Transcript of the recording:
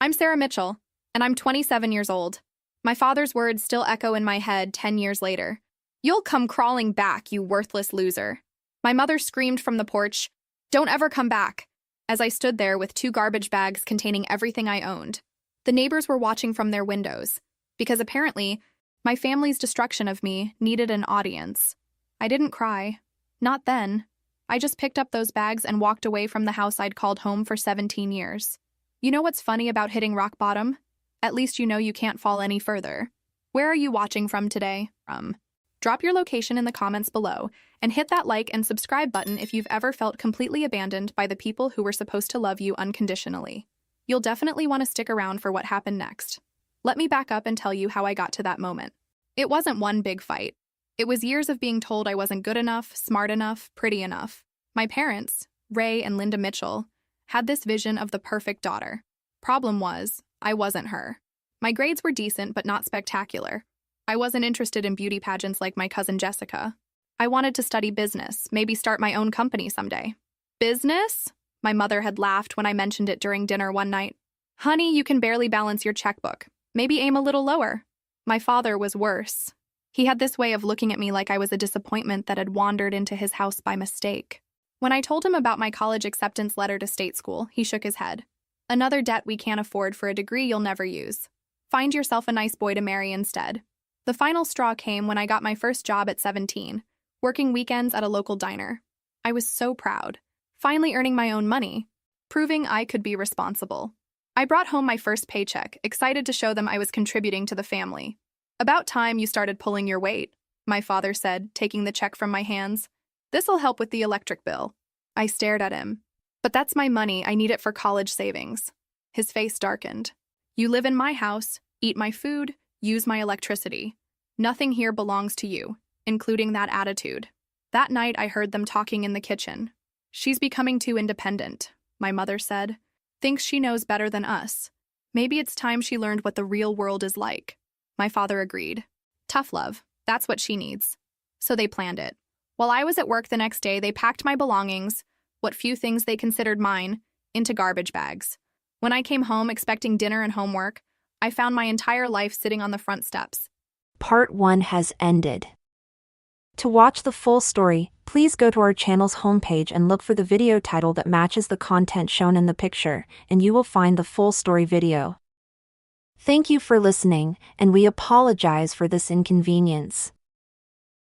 I'm Sarah Mitchell, and I'm 27 years old. My father's words still echo in my head 10 years later. You'll come crawling back, you worthless loser. My mother screamed from the porch, "Don't ever come back," as I stood there with 2 garbage bags containing everything I owned. The neighbors were watching from their windows, because apparently, my family's destruction of me needed an audience. I didn't cry. Not then. I just picked up those bags and walked away from the house I'd called home for 17 years. You know what's funny about hitting rock bottom? At least you know you can't fall any further. Where are you watching from today? Drop your location in the comments below, and hit that like and subscribe button if you've ever felt completely abandoned by the people who were supposed to love you unconditionally. You'll definitely want to stick around for what happened next. Let me back up and tell you how I got to that moment. It wasn't one big fight. It was years of being told I wasn't good enough, smart enough, pretty enough. My parents, Ray and Linda Mitchell, had this vision of the perfect daughter. Problem was, I wasn't her. My grades were decent but not spectacular. I wasn't interested in beauty pageants like my cousin Jessica. I wanted to study business, maybe start my own company someday. Business? My mother had laughed when I mentioned it during dinner one night. Honey, you can barely balance your checkbook. Maybe aim a little lower. My father was worse. He had this way of looking at me like I was a disappointment that had wandered into his house by mistake. When I told him about my college acceptance letter to state school, he shook his head. Another debt we can't afford for a degree you'll never use. Find yourself a nice boy to marry instead. The final straw came when I got my first job at 17, working weekends at a local diner. I was so proud. Finally earning my own money, proving I could be responsible. I brought home my first paycheck, excited to show them I was contributing to the family. About time you started pulling your weight, my father said, taking the check from my hands. This'll help with the electric bill. I stared at him. But that's my money, I need it for college savings. His face darkened. You live in my house, eat my food, use my electricity. Nothing here belongs to you, including that attitude. That night I heard them talking in the kitchen. She's becoming too independent, my mother said. Thinks she knows better than us. Maybe it's time she learned what the real world is like. My father agreed. Tough love, that's what she needs. So they planned it. While I was at work the next day, they packed my belongings, what few things they considered mine, into garbage bags. When I came home expecting dinner and homework, I found my entire life sitting on the front steps. Part 1 has ended. To watch the full story, please go to our channel's homepage and look for the video title that matches the content shown in the picture, and you will find the full story video. Thank you for listening, and we apologize for this inconvenience.